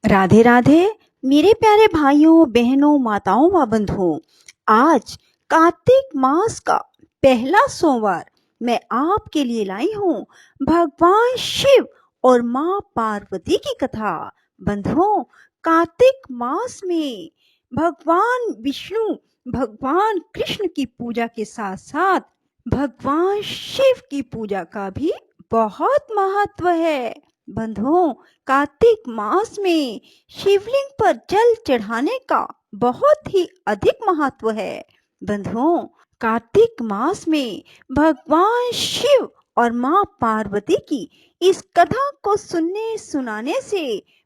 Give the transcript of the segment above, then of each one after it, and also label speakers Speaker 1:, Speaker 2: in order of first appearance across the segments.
Speaker 1: राधे राधे मेरे प्यारे भाइयों बहनों माताओं व बंधुओं। आज कार्तिक मास का पहला सोमवार मैं आपके लिए लाई हूँ भगवान शिव और माँ पार्वती की कथा। बंधुओं, कार्तिक मास में भगवान विष्णु भगवान कृष्ण की पूजा के साथ साथ भगवान शिव की पूजा का भी बहुत महत्व है। बंधुओं, कार्तिक मास में शिवलिंग पर जल चढ़ाने का बहुत ही अधिक महत्व है। बंधुओं, कार्तिक मास में भगवान शिव और माँ पार्वती की इस कथा को सुनने सुनाने से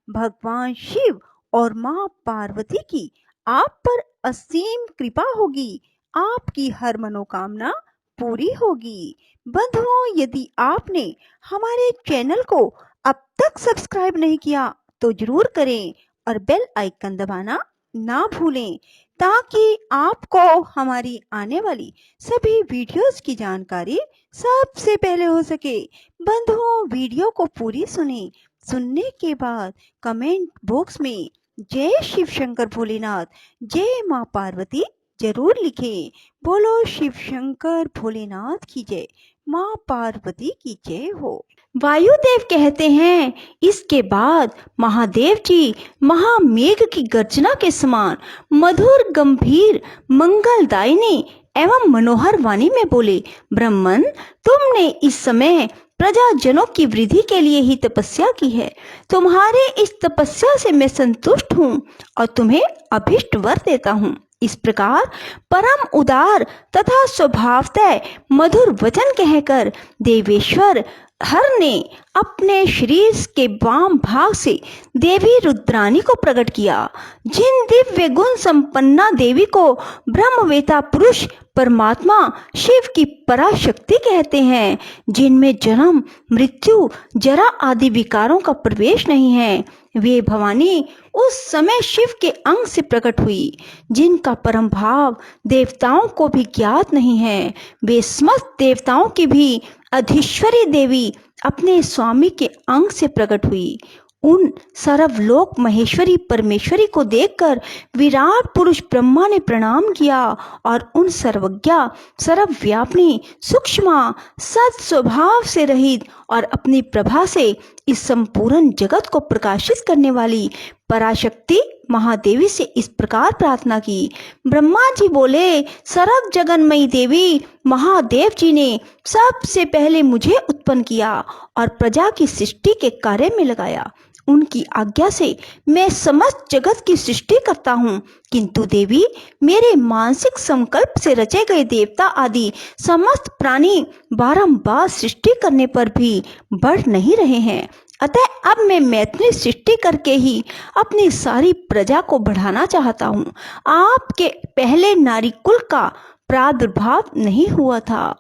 Speaker 1: भगवान शिव और माँ पार्वती की आप पर असीम कृपा होगी, आपकी हर मनोकामना पूरी होगी। बंधुओं, यदि आपने हमारे चैनल को अब तक सब्सक्राइब नहीं किया तो जरूर करें और बेल आइकन दबाना ना भूलें ताकि आपको हमारी आने वाली सभी वीडियोस की जानकारी सबसे पहले हो सके। बंधुओं, वीडियो को पूरी सुने, सुनने के बाद कमेंट बॉक्स में जय शिव शंकर भोलेनाथ, जय माँ पार्वती जरूर लिखें। बोलो शिव शंकर भोलेनाथ की जय, माँ पार्वती की जय हो। वायुदेव कहते हैं, इसके बाद महादेव जी महामेघ की गर्जना के समान मधुर गंभीर मंगलदायिनी एवं मनोहर वाणी में बोले, ब्राह्मण, तुमने इस समय प्रजाजनों की वृद्धि के लिए ही तपस्या की है। तुम्हारे इस तपस्या से मैं संतुष्ट हूँ और तुम्हें अभीष्ट वर देता हूँ। इस प्रकार परम उदार तथा स्वभावतः मधुर वचन कहकर देवेश्वर हर ने अपने शरीर के वाम भाग से देवी रुद्राणी को प्रकट किया। जिन दिव्य गुण संपन्ना देवी को ब्रह्मवेता पुरुष परमात्मा शिव की पराशक्ति कहते हैं, जिनमें जन्म मृत्यु जरा आदि विकारों का प्रवेश नहीं है, वे भवानी उस समय शिव के अंग से प्रकट हुई, जिनका परम भाव देवताओं को भी ज्ञात नहीं है। वे समस्त देवताओं की भी अधीश्वरी देवी अपने स्वामी के अंग से प्रकट हुई। उन सर्वलोक महेश्वरी परमेश्वरी को देखकर विराट पुरुष ब्रह्मा ने प्रणाम किया और उन सर्वज्ञा सर्वव्यापिनी सूक्ष्म सद स्वभाव से रहित और अपनी प्रभा से इस संपूर्ण जगत को प्रकाशित करने वाली पराशक्ति महादेवी से इस प्रकार प्रार्थना की। ब्रह्मा जी बोले, सर्व जगन्मयी देवी महादेव जी ने सबसे पहले मुझे उत्पन्न किया और प्रजा की सृष्टि के कार्य में लगाया। उनकी आज्ञा से मैं समस्त जगत की सृष्टि करता हूँ, किंतु देवी, मेरे मानसिक संकल्प से रचे गए देवता आदि समस्त प्राणी बारंबार सृष्टि करने पर भी बढ़ नहीं रहे हैं। अतः अब मैं मैथिली सृष्टि करके ही अपनी सारी प्रजा को बढ़ाना चाहता हूँ। आपके पहले नारी कुल का प्रादुर्भाव नहीं हुआ था,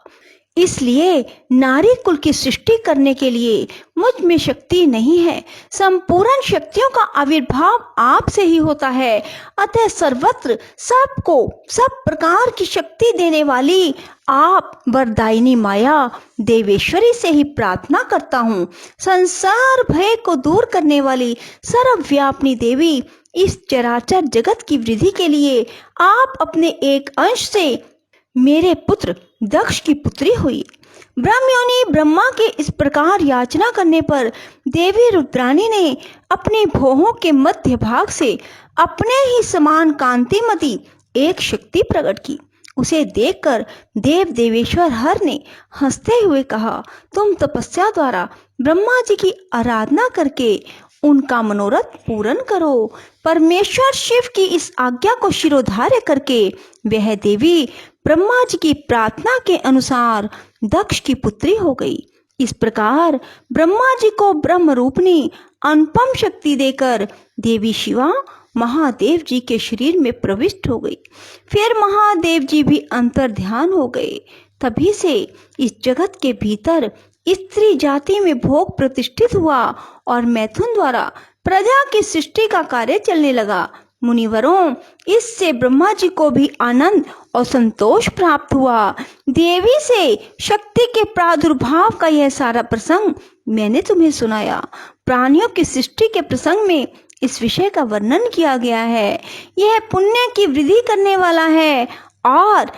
Speaker 1: इसलिए नारी कुल की सृष्टि करने के लिए मुझ में शक्ति नहीं है। संपूर्ण शक्तियों का आविर्भाव आपसे ही होता है। अतः सर्वत्र सबको सब प्रकार की शक्ति देने वाली आप वरदायिनी माया देवेश्वरी से ही प्रार्थना करता हूँ। संसार भय को दूर करने वाली सर्वव्यापिनी देवी, इस चराचर जगत की वृद्धि के लिए आप अपने एक अंश से मेरे पुत्र दक्ष की पुत्री हुई। ब्रह्मयोनि ब्रह्मा के इस प्रकार याचना करने पर देवी रुद्राणी ने अपने भौहों के मध्य भाग से अपने ही समान कांतिमती एक शक्ति प्रकट की। उसे देखकर देव देवेश्वर हर ने हंसते हुए कहा, तुम तपस्या द्वारा ब्रह्मा जी की आराधना करके उनका मनोरथ पूर्ण करो। परमेश्वर शिव की इस आज्ञा को शिरोधार्य करके वह देवी ब्रह्मा जी की प्रार्थना के अनुसार दक्ष की पुत्री हो गई। इस प्रकार ब्रह्मा जी को ब्रह्म रूपनी अनुपम शक्ति देकर देवी शिवा महादेव जी के शरीर में प्रविष्ट हो गई। फिर महादेव जी भी अंतर ध्यान हो गए। तभी से इस जगत के भीतर स्त्री जाति में भोग प्रतिष्ठित हुआ और मैथुन द्वारा प्रजा की सृष्टि का कार्य चलने लगा। मुनिवरों, इससे ब्रह्मा जी को भी आनंद और संतोष प्राप्त हुआ। देवी से शक्ति के प्रादुर्भाव का यह सारा प्रसंग मैंने तुम्हें सुनाया। प्राणियों की सृष्टि के प्रसंग में इस विषय का वर्णन किया गया है। यह पुण्य की वृद्धि करने वाला है और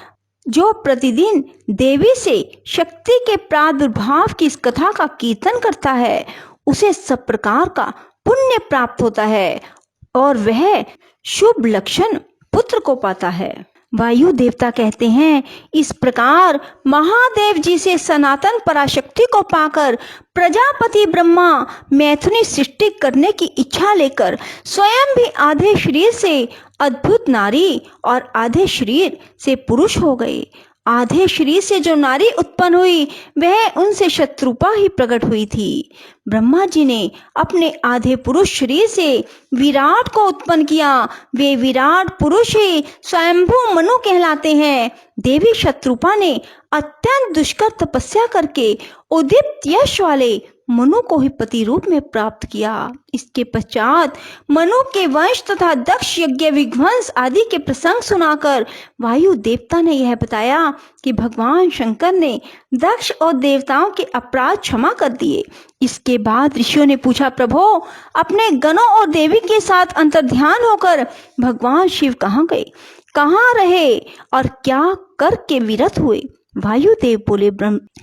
Speaker 1: जो प्रतिदिन देवी से शक्ति के प्रादुर्भाव की इस कथा का कीर्तन करता है उसे सब प्रकार का पुण्य प्राप्त होता है और वह शुभ लक्षण पुत्र को पाता है। वायु देवता कहते हैं, इस प्रकार महादेव जी से सनातन पराशक्ति को पाकर प्रजापति ब्रह्मा मैथुनी सृष्टि करने की इच्छा लेकर स्वयं भी आधे शरीर से अद्भुत नारी और आधे शरीर से पुरुष हो गए। आधे शरीर से जो नारी उत्पन्न हुई वह उनसे शत्रुपा ही प्रकट हुई थी। ब्रह्मा जी ने अपने आधे पुरुष शरीर से विराट को उत्पन्न किया। वे विराट पुरुष ही स्वयंभू मनु कहलाते हैं। देवी शत्रुपा ने अत्यंत दुष्कर तपस्या करके उदीप्त यश वाले मनु को ही पति रूप में प्राप्त किया। इसके पश्चात मनु के वंश तथा दक्ष यज्ञ विध्वंस आदि के प्रसंग सुनाकर वायु देवता ने यह बताया कि भगवान शंकर ने दक्ष और देवताओं के अपराध क्षमा कर दिए। इसके बाद ऋषियों ने पूछा, प्रभु अपने गणों और देवी के साथ अंतर्ध्यान होकर भगवान शिव कहाँ गए, कहाँ रहे और क्या कर के विरत हुए? वायुदेव बोले,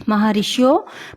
Speaker 1: महर्षियों,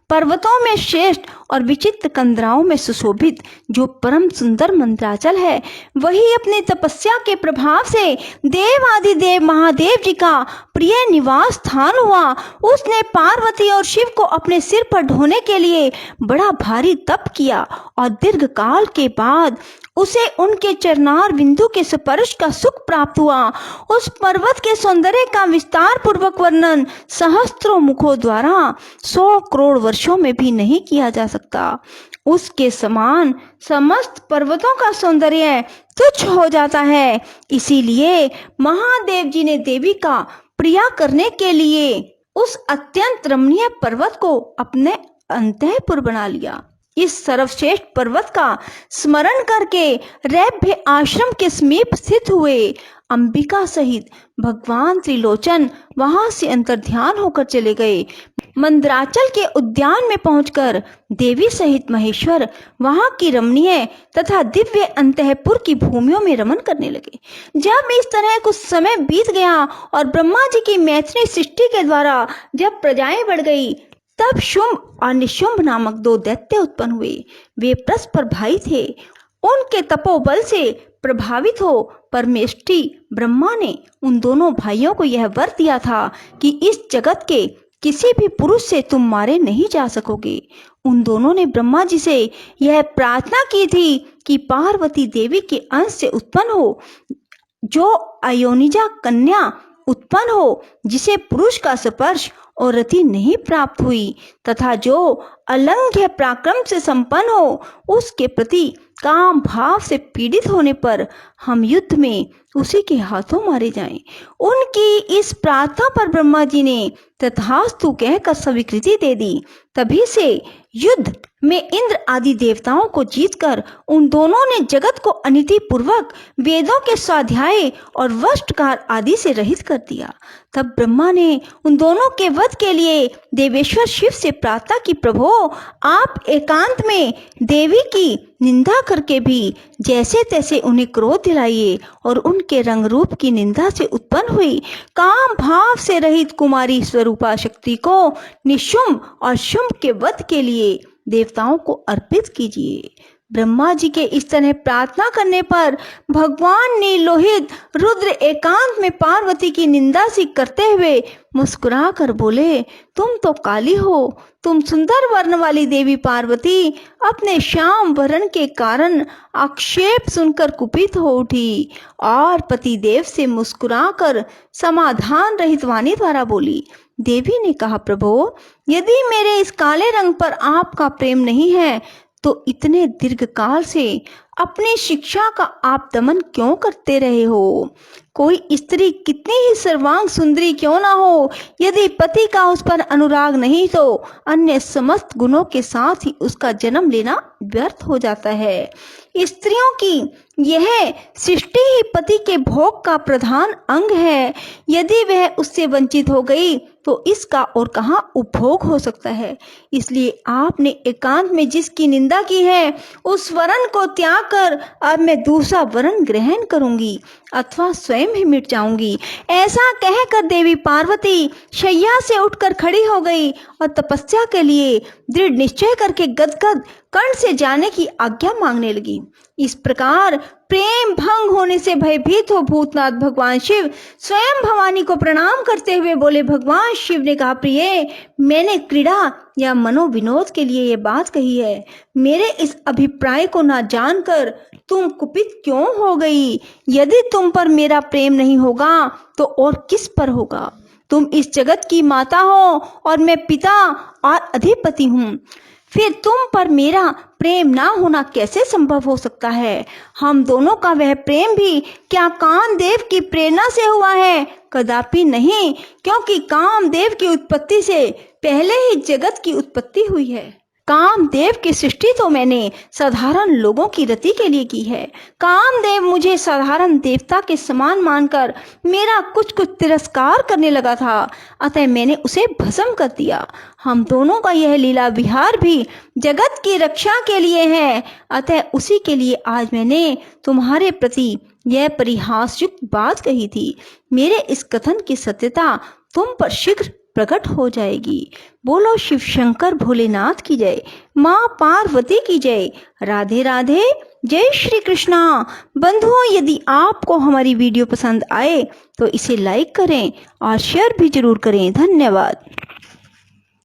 Speaker 1: पर्वतों में श्रेष्ठ और विचित्र कंदराओं में सुशोभित जो परम सुंदर मंदराचल है वही अपनी तपस्या के प्रभाव से देव आदि देव महादेव जी का प्रिय निवास स्थान हुआ। उसने पार्वती और शिव को अपने सिर पर ढोने के लिए बड़ा भारी तप किया और दीर्घ काल के बाद उसे उनके चरणार बिंदु के स्पर्श का सुख प्राप्त हुआ। उस पर्वत के सौंदर्य का विस्तार पूर्वक वर्णन सहस्त्रों मुखों द्वारा 100 करोड़ वर्षों में भी नहीं किया जा सकता। उसके समान समस्त पर्वतों का सौंदर्य तुच्छ हो जाता है। इसीलिए महादेव जी ने देवी का प्रिया करने के लिए उस अत्यंत रमणीय पर्वत को अपने अंतःपुर बना लिया। इस सर्वश्रेष्ठ पर्वत का स्मरण करके रैभ्य आश्रम के समीप स्थित हुए अंबिका सहित भगवान त्रिलोचन वहां से अंतर्ध्यान होकर चले गए। मंदराचल के उद्यान में पहुंचकर देवी सहित महेश्वर वहां की रमणीय तथा दिव्य अंतःपुर की भूमियों में रमन करने लगे। जब इस तरह कुछ समय बीत गया और ब्रह्मा जी की मैथिली सृष्टि के द्वारा जब प्रजाएं बढ़ गई तब शुंभ और निशुंभ नामक 2 दैत्य उत्पन्न हुए। वे परस्पर भाई थे। उनके तपोबल से प्रभावित हो परमेष्ठी ब्रह्मा ने उन दोनों भाइयों को यह वर दिया था कि इस जगत के किसी भी पुरुष से तुम मारे नहीं जा सकोगे। उन दोनों ने ब्रह्मा जी से यह प्रार्थना की थी कि पार्वती देवी के अंश से उत्पन्न हो, जो अयोनिजा कन्या उत्पन्न हो, जिसे पुरुष का स्पर्श और रति नहीं प्राप्त हुई तथा जो अलंघ्य पराक्रम से संपन्न हो, उसके प्रति काम भाव से पीड़ित होने पर हम युद्ध में उसी के हाथों मारे जाएं। उनकी इस प्रार्थना पर ब्रह्मा जी ने तथास्तु कहकर स्वीकृति दे दी। तभी से युद्ध में इंद्र आदि देवताओं को जीतकर उन दोनों ने जगत को अनिति पूर्वक वेदों के स्वाध्याय और वस्त्रकार आदि से रहित कर दिया। तब ब्रह्मा ने उन दोनों के वध के लिए देवेश्वर शिव से प्रार्थना की, प्रभु आप एकांत में देवी की निंदा करके भी जैसे तैसे उन्हें क्रोध दिलाइए और उनके रंग रूप की निंदा से उत्पन्न हुई काम भाव से रहित कुमारी स्वरूपा शक्ति को निशुंभ और शुंभ के वध के लिए देवताओं को अर्पित कीजिए। ब्रह्मा जी के इस तरह प्रार्थना करने पर भगवान ने लोहित रुद्र एकांत में पार्वती की निंदा सी करते हुए मुस्कुरा कर बोले, तुम तो काली हो। तुम सुंदर वर्ण वाली देवी पार्वती अपने श्याम वर्ण के कारण आक्षेप सुनकर कुपित हो उठी और पति देव से मुस्कुरा कर समाधान रहित वाणी द्वारा बोली। देवी ने कहा, प्रभु यदि मेरे इस काले रंग पर आपका प्रेम नहीं है तो इतने दीर्घ काल से अपनी शिक्षा का आप दमन क्यों करते रहे हो? कोई स्त्री कितनी ही सर्वांग सुंदरी क्यों ना हो, यदि पति का उस पर अनुराग नहीं तो अन्य समस्त गुणों के साथ ही उसका जन्म लेना व्यर्थ हो जाता है। स्त्रियों की यह सृष्टि ही पति के भोग का प्रधान अंग है। यदि वह उससे वंचित हो गई तो इसका और कहाँ उपभोग हो सकता है। इसलिए आपने एकांत में जिसकी निंदा की है उस वरण को त्याग कर अब मैं दूसरा वरण ग्रहण करूंगी अथवा स्वयं ही मिट जाऊंगी। ऐसा कहकर देवी पार्वती शैया से उठकर खड़ी हो गई और तपस्या के लिए दृढ़ निश्चय करके गदगद कंठ से जाने की आज्ञा मांगने लगी। इस प्रकार प्रेम भंग होने से भयभीत हो भूतनाथ भगवान शिव स्वयं भवानी को प्रणाम करते हुए बोले। भगवान शिव ने कहा, प्रिय, मैंने क्रीड़ा या मनोविनोद के लिए ये बात कही है। मेरे इस अभिप्राय को ना जानकर तुम कुपित क्यों हो गई? यदि तुम पर मेरा प्रेम नहीं होगा तो और किस पर होगा? तुम इस जगत की माता हो और मैं पिता और अधिपति हूँ, फिर तुम पर मेरा प्रेम ना होना कैसे संभव हो सकता है? हम दोनों का वह प्रेम भी क्या कामदेव की प्रेरणा से हुआ है? कदापि नहीं, क्योंकि कामदेव की उत्पत्ति से पहले ही जगत की उत्पत्ति हुई है। कामदेव की सृष्टि तो मैंने साधारण लोगों की रति के लिए की है। कामदेव मुझे साधारण देवता के समान मानकर मेरा कुछ तिरस्कार करने लगा था, अतः मैंने उसे भस्म कर दिया। हम दोनों का यह लीला विहार भी जगत की रक्षा के लिए है, अतः उसी के लिए आज मैंने तुम्हारे प्रति यह परिहासयुक्त बात कही थी। मेरे इस कथन की सत्यता तुम पर शीघ्र प्रकट हो जाएगी। बोलो शिव शंकर भोलेनाथ की जय, माँ पार्वती की जय। राधे राधे, जय श्री कृष्णा। बंधुओं, यदि आपको हमारी वीडियो पसंद आए तो इसे लाइक करें और शेयर भी जरूर करें। धन्यवाद।